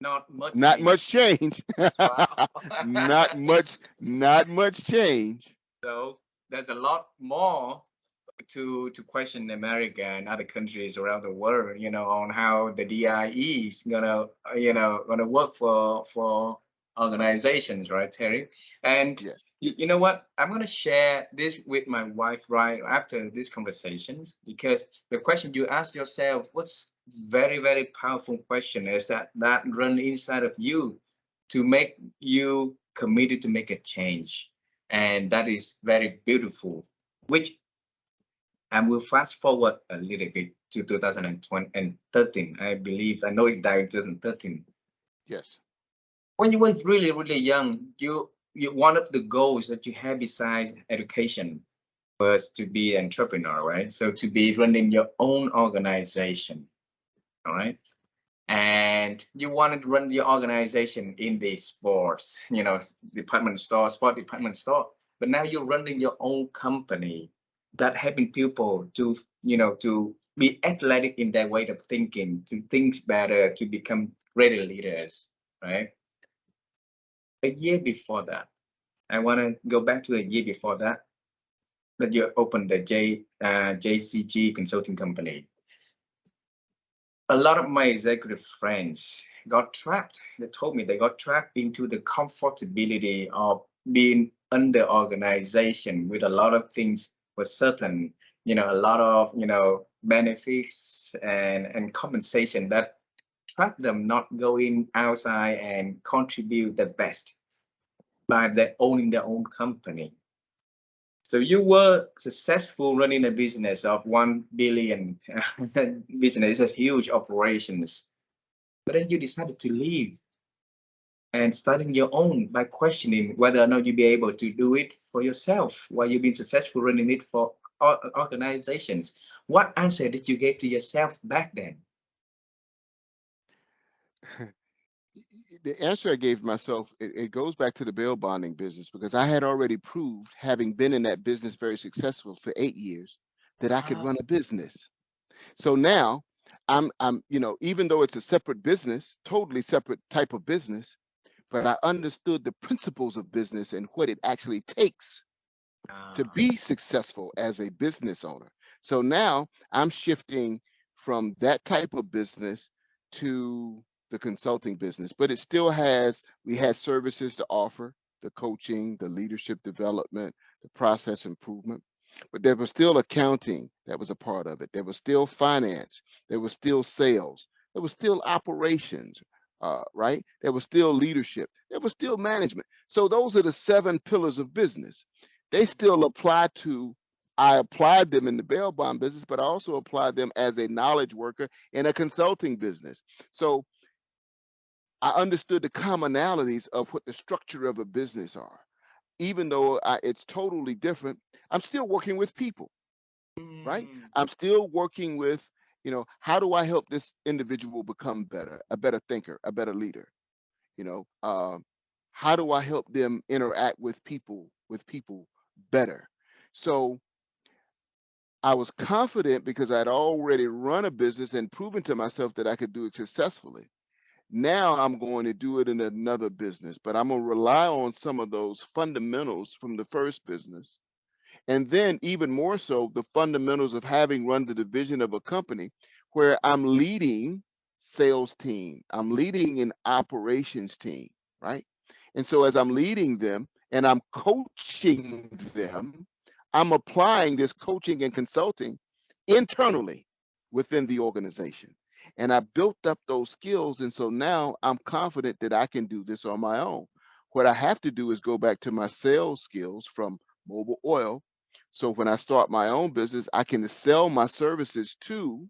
not much Not change. much change. Wow. not much change. So there's a lot more to question America and other countries around the world, on how the DIE is gonna work for organizations, right, Terry? And Yes. you know what? I'm gonna share this with my wife right after these conversations, because the question you ask yourself, what's very, very powerful question is that run inside of you to make you committed to make a change. And that is very beautiful, which, and we'll fast forward a little bit to 2020 and 13. I believe, I know it died in 2013. Yes. When you were really, really young, one of the goals that you had besides education was to be an entrepreneur, right? So to be running your own organization, all right? And you wanted to run your organization in the sports, department store, sport department store. But now you're running your own company that helping people to be athletic in their way of thinking, to think better, to become greater leaders, right? A year before that, I want to go back to a year before that you opened the JCG consulting company. A lot of my executive friends got trapped. They told me they got trapped into the comfortability of being under organization with a lot of things for certain, a lot of, benefits and compensation that trap them not going outside and contribute the best by their owning their own company. So you were successful running a business of 1 billion business, is huge operations. But then you decided to leave and starting your own by questioning whether or not you'd be able to do it for yourself while you've been successful running it for organizations. What answer did you give to yourself back then? The answer I gave myself, it goes back to the bail bonding business because I had already proved, having been in that business very successful for 8 years, that I could Ah, run a business. So now I'm even though it's a separate business, totally separate type of business, but I understood the principles of business and what it actually takes to ah, be successful as a business owner. So now I'm shifting from that type of business to the consulting business, but it still has, we had services to offer, the coaching, the leadership development, the process improvement, but there was still accounting that was a part of it. There was still finance. There was still sales. There was still operations, right? There was still leadership. There was still management. So those are the 7 pillars of business. They still apply to, I applied them in the bail bond business, but I also applied them as a knowledge worker in a consulting business. So I understood the commonalities of what the structure of a business are. Even though it's totally different, I'm still working with people. right? Mm, I'm still working with, how do I help this individual become better, a better thinker, a better leader? You know, how do I help them interact with people better? So I was confident because I'd already run a business and proven to myself that I could do it successfully. Now I'm going to do it in another business, but I'm going to rely on some of those fundamentals from the first business. And then, even more so, the fundamentals of having run the division of a company where I'm leading sales team, I'm leading an operations team, right? And so, as I'm leading them and I'm coaching them, I'm applying this coaching and consulting internally within the organization. And I built up those skills. And so now I'm confident that I can do this on my own. What I have to do is go back to my sales skills from mobile oil. So when I start my own business, I can sell my services to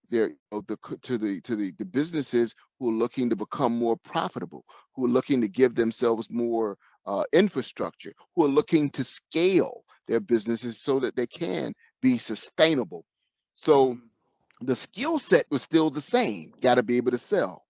their, to the businesses who are looking to become more profitable, who are looking to give themselves more infrastructure, who are looking to scale their businesses so that they can be sustainable. So mm. the skill set was still the same. Got to be able to sell,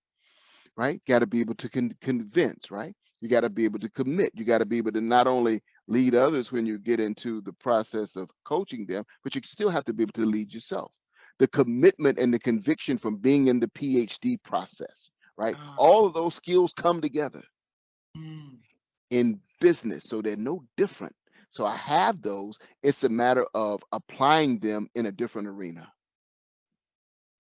right? Got to be able to convince, right? You got to be able to commit. You got to be able to not only lead others when you get into the process of coaching them, but you still have to be able to lead yourself. The commitment and the conviction from being in the PhD process, right? Ah, All of those skills come together mm. in business, so they're no different. So I have those. It's a matter of applying them in a different arena.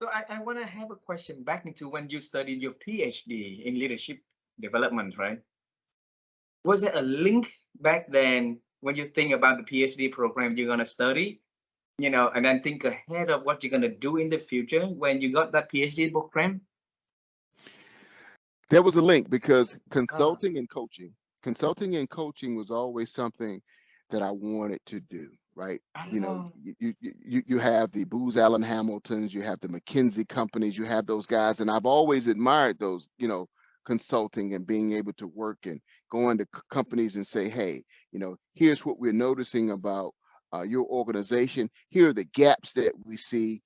So I want to have a question back into when you studied your PhD in leadership development, right? Was there a link back then when you think about the PhD program you're going to study, and then think ahead of what you're going to do in the future when you got that PhD program? There was a link because Ah, consulting and coaching was always something that I wanted to do, right? ah, You have the Booz Allen Hamiltons, you have the McKinsey companies, you have those guys, and I've always admired those, consulting and being able to work and go into companies and say, hey, here's what we're noticing about your organization. Here are the gaps that we see.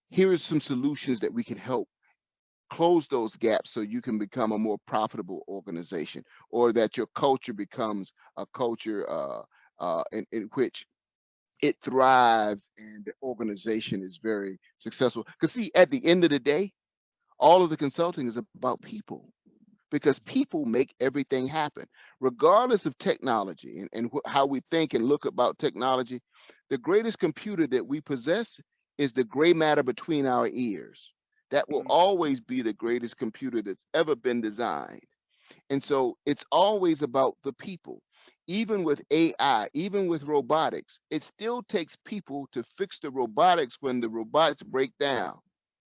Here are some solutions that we can help close those gaps so you can become a more profitable organization, or that your culture becomes a culture in which it thrives and the organization is very successful. Because, see, at the end of the day, all of the consulting is about people, because people make everything happen, regardless of technology and how we think and look about technology. The greatest computer that we possess is the gray matter between our ears. That will mm, always be the greatest computer that's ever been designed. And so it's always about the people. Even with AI, even with robotics, it still takes people to fix the robotics when the robots break down.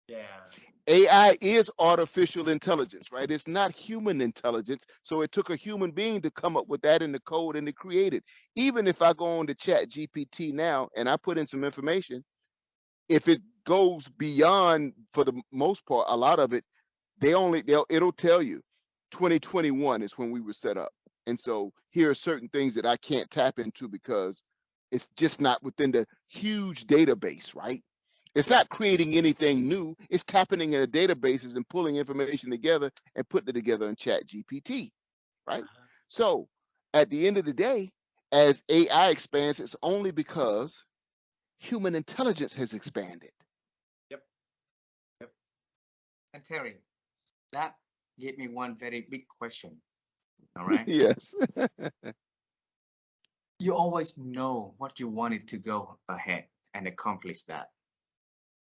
yeah, AI is artificial intelligence, right? It's not human intelligence. So it took a human being to come up with that in the code and to create it. Even if I go on to Chat GPT now and I put in some information, if it goes beyond, for the most part, a lot of it, it'll tell you 2021 is when we were set up. And so here are certain things that I can't tap into because it's just not within the huge database, right? It's yeah, not creating anything new. It's tapping into databases and pulling information together and putting it together in Chat GPT, right? uh-huh. So at the end of the day, as AI expands, it's only because human intelligence has expanded. Yep, yep. And Terry, that gave me one very big question. All right. Yes. You always know what you wanted to go ahead and accomplish that.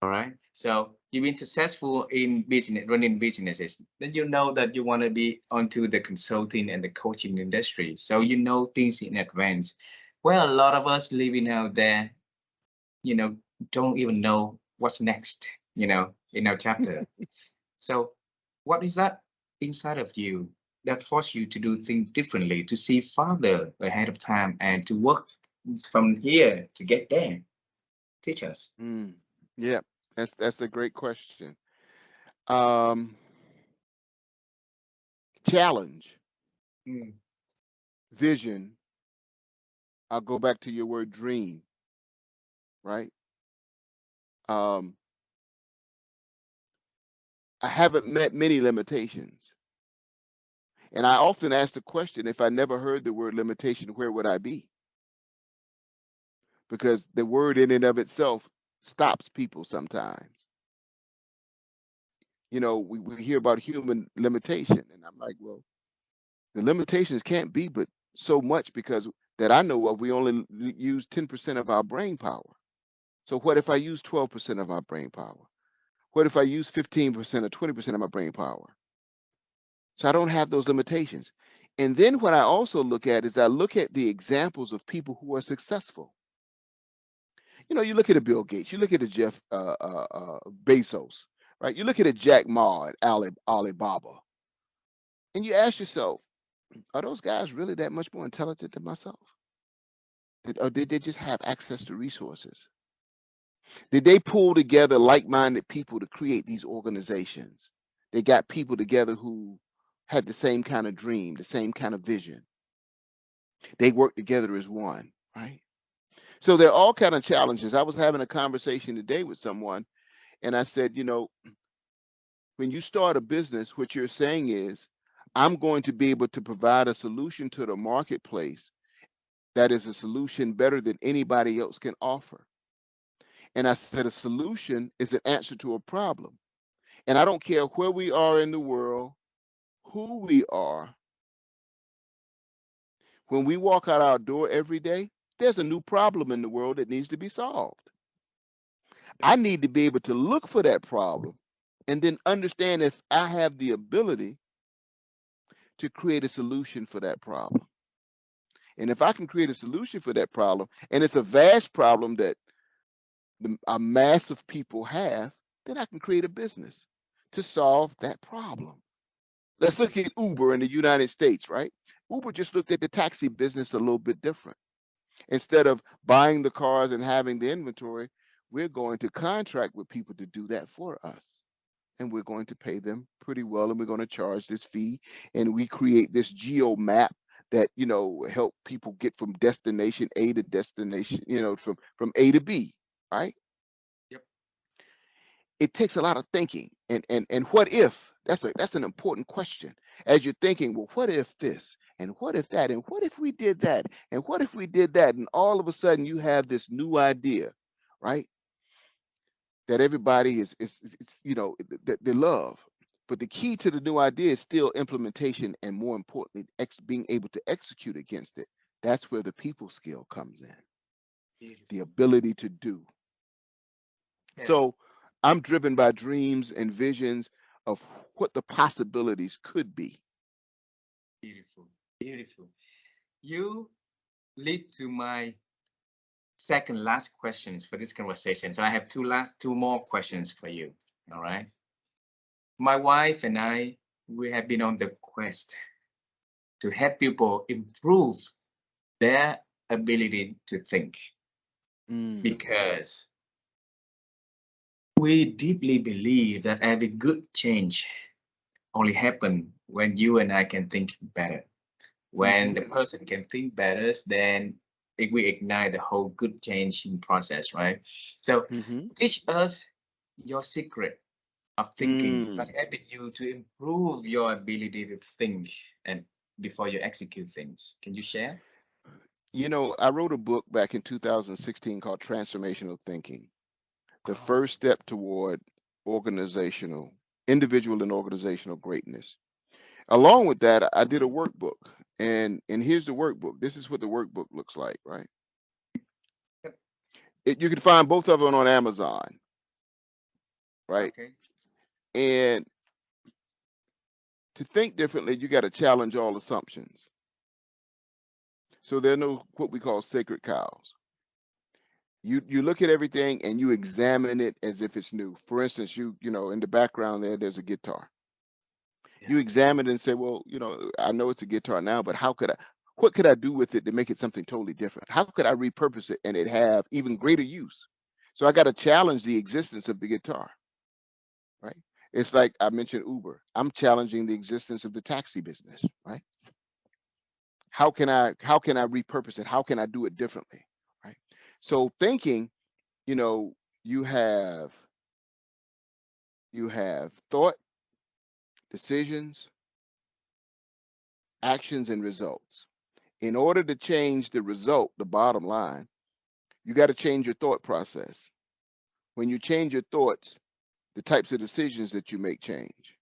All right. So you've been successful in business, running businesses. Then you know that you want to be onto the consulting and the coaching industry. So you know things in advance. Well, a lot of us living out there, you know, don't even know what's next, in our chapter. So what is that inside of you that force you to do things differently, to see farther ahead of time and to work from here to get there? Teach us. Mm, yeah, that's a great question. Um, Challenge. Mm, vision, I'll go back to your word dream, right? Um, I haven't met many limitations. And I often ask the question, if I never heard the word limitation, where would I be? Because the word in and of itself stops people sometimes. You know, we hear about human limitation, and I'm like, well, the limitations can't be but so much, because that I know of, we only use 10% of our brain power. So what if I use 12% of our brain power? What if I use 15% or 20% of my brain power? So I don't have those limitations. And then what I also look at is I look at the examples of people who are successful. You know, you look at a Bill Gates, you look at a Jeff Bezos, right? You look at a Jack Ma at Alibaba, and you ask yourself, are those guys really that much more intelligent than myself? Or did they just have access to resources? Did they pull together like-minded people to create these organizations? They got people together who had the same kind of dream, the same kind of vision. They worked together as one, right? So there are all kind of challenges. I was having a conversation today with someone, and I said, you know, when you start a business, what you're saying is, I'm going to be able to provide a solution to the marketplace that is a solution better than anybody else can offer. And I said, a solution is an answer to a problem. And I don't care where we are in the world, who we are, when we walk out our door every day, there's a new problem in the world that needs to be solved. I need to be able to look for that problem and then understand if I have the ability to create a solution for that problem. And if I can create a solution for that problem, and it's a vast problem that a mass of people have, then I can create a business to solve that problem. Let's look at Uber in the United States, right? Uber just looked at the taxi business a little bit different. Instead of buying the cars and having the inventory, we're going to contract with people to do that for us. And we're going to pay them pretty well, and we're going to charge this fee. And we create this geo map that, you know, help people get from destination A to destination, you know, from A to B, right? Yep. It takes a lot of thinking. And what if, that's an important question. As you're thinking, well, what if this, and what if that, and what if we did that, and what if we did that, and all of a sudden you have this new idea, right? That everybody is it's, you know, that they love. But the key to the new idea is still implementation, and more importantly, being able to execute against it. That's where the people skill comes in, the Beautiful. ability to do. Yeah. So I'm driven by dreams and visions of what the possibilities could be. Beautiful. Beautiful. You lead to my second last questions for this conversation. So I have two more questions for you. All right. My wife and I, we have been on the quest to help people improve their ability to think, Mm, because we deeply believe that every good change only happen when you and I can think better. When hmm the person can think better, then we ignite the whole good changing process, right? So hmm teach us your secret of thinking, what mm. helped you to improve your ability to think and before you execute things. Can you share? You know, I wrote a book back in 2016 called Transformational Thinking, the Oh, first step toward organizational, individual and organizational greatness. Along with that, I did a workbook, and here's the workbook. This is what the workbook looks like, right? You can find both of them on Amazon, right? okay. And to think differently, you got to challenge all assumptions. So there are no what we call sacred cows. You look at everything and you examine it as if it's new. For instance, you know, in the background there's a guitar. Yeah. You examine it and say, well, you know, I know it's a guitar now, but what could I do with it to make it something totally different? How could I repurpose it and it have even greater use? So I got to challenge the existence of the guitar, right? It's like I mentioned Uber. I'm challenging the existence of the taxi business, right? how can I repurpose it? How can I do it differently? Right. So thinking, you know, you have thought, decisions, actions, and results. In order to change the result, the bottom line, you got to change your thought process. When you change your thoughts, the types of decisions that you make change.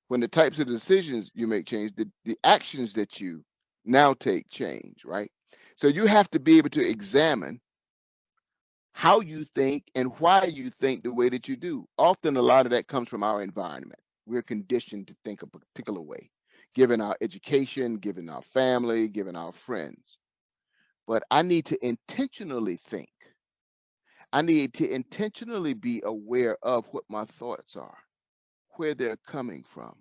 When the types of decisions you make change, the actions that you now take change, right? So you have to be able to examine how you think and why you think the way that you do. Often a lot of that comes from our environment. We're conditioned to think a particular way, given our education, given our family, given our friends. But I need to intentionally think. I need to intentionally be aware of what my thoughts are, where they're coming from.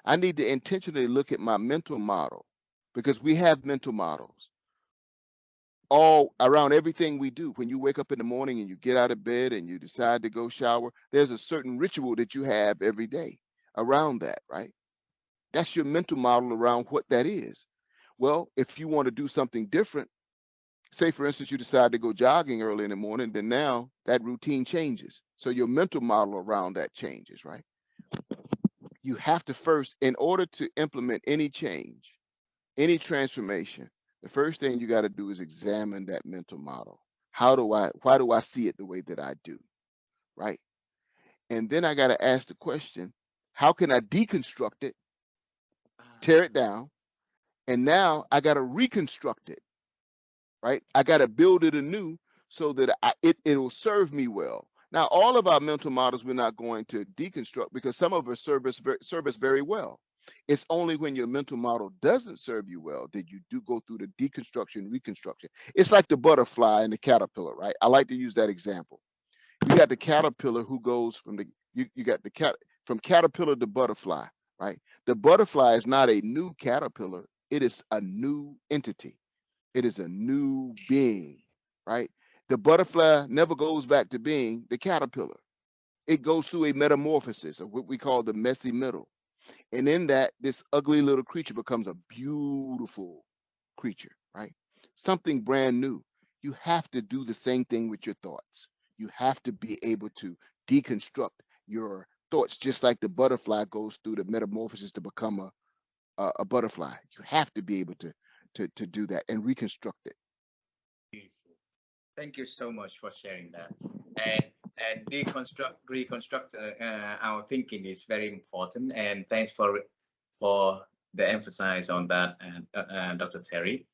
I need to intentionally look at my mental model because we have mental models all around everything we do. When you wake up in the morning and you get out of bed and you decide to go shower, there's a certain ritual that you have every day around that, right? That's your mental model around what that is. Well, if you want to do something different, say for instance, you decide to go jogging early in the morning, then now that routine changes. So your mental model around that changes, right? You have to first, in order to implement any change, any transformation, the first thing you got to do is examine that mental model. Why do I see it the way that I do? Right. And then I got to ask the question, how can I deconstruct it, tear it down? And now I got to reconstruct it, right? I got to build it anew so that it will serve me well. Now, all of our mental models we're not going to deconstruct because some of us serve us very well. It's only when your mental model doesn't serve you well that you do go through the deconstruction, reconstruction. It's like the butterfly and the caterpillar, right? I like to use that example. You got the caterpillar who goes from you got the cat from caterpillar to butterfly, right? The butterfly is not a new caterpillar; it is a new entity. It is a new being, right? The butterfly never goes back to being the caterpillar. It goes through a metamorphosis of what we call the messy middle. And in that, this ugly little creature becomes a beautiful creature, right? Something brand new. You have to do the same thing with your thoughts. You have to be able to deconstruct your thoughts, just like the butterfly goes through the metamorphosis to become a butterfly. You have to be able to do that and reconstruct it. Beautiful. Thank you so much for sharing that. And reconstruct our thinking is very important. And thanks for the emphasis on that, and Dr. Terry.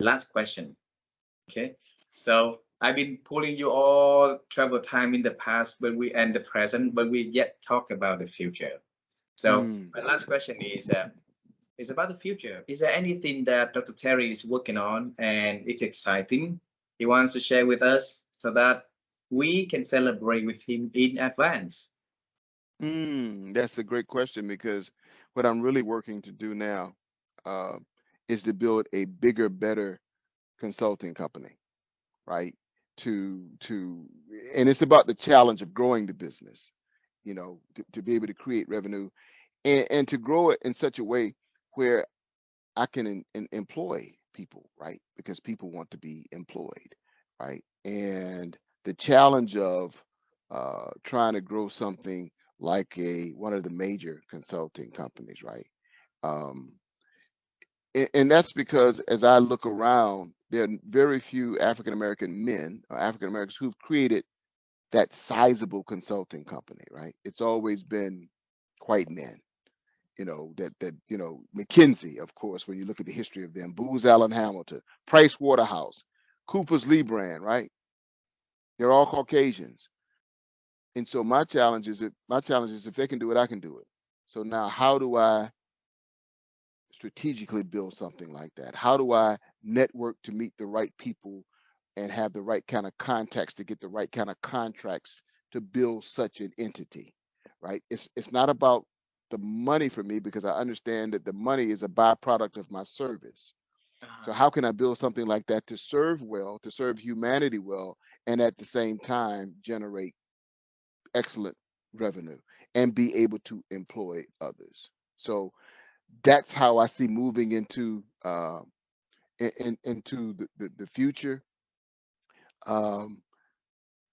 Last question. Okay. So I've been pulling you all travel time in the past, but we and the present, but we yet talk about the future. So Mm. my last question is about the future. Is there anything that Dr. Terry is working on and it's exciting he wants to share with us so that we can celebrate with him in advance? That's a great question because what I'm really working to do now uh, is to build a bigger, better consulting company, right? To and it's about the challenge of growing the business, to be able to create revenue and to grow it in such a way where I can employ people, right? Because people want to be employed, right? And the challenge of trying to grow something like a one of the major consulting companies, right? Um, and that's because as I look around, there are very few African American men or African Americans who've created that sizable consulting company, right? It's always been white men, McKinsey, of course, when you look at the history of them, Booz Allen Hamilton, Price Waterhouse, Cooper's Lee Brand, right? They're all Caucasians. And so my challenge is if they can do it, I can do it. So now how do I strategically build something like that? How do I network to meet the right people and have the right kind of contacts to get the right kind of contracts to build such an entity, right? It's not about the money for me because I understand that the money is a byproduct of my service. So Uh-huh. how can I build something like that to serve well, to serve humanity well, and at the same time generate excellent revenue and be able to employ others? So that's how I see moving into. into the future. Um,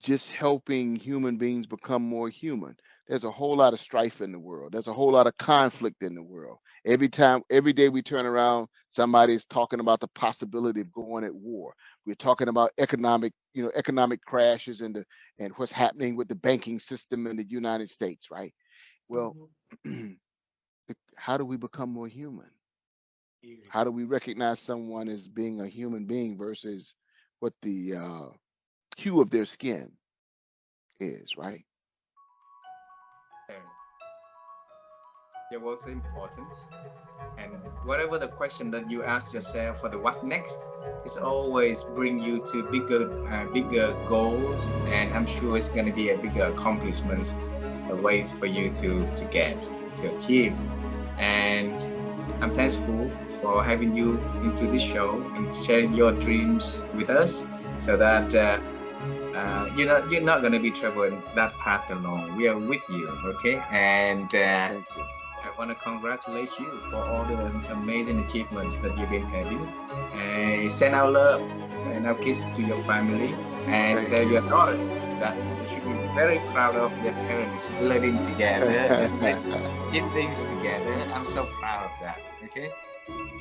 just helping human beings become more human. There's a whole lot of strife in the world. There's a whole lot of conflict in the world. Every day we turn around, somebody's talking about the possibility of going at war. We're talking about economic crashes and what's happening with the banking system in the United States, right? Well, Mhm. how do we become more human? How do Beautiful. we recognize someone as being a human being versus what the hue of their skin is, right? Okay. Your words are important. And whatever the question that you ask yourself for the what's next is always bring you to bigger goals, and I'm sure it's going to be a bigger accomplishments wait for you to get to achieve. And I'm thankful for having you into this show and sharing your dreams with us, so that you're not going to be traveling that path alone. We are with you, okay? And Thank you. I want to congratulate you for all the amazing achievements that you've been having. And send our love and our kiss to your family, and Thank tell you. your daughters that they should be very proud of their parents living together and achieve things together. I'm so proud of that. Okay.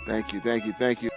Thank you. Thank you. Thank you.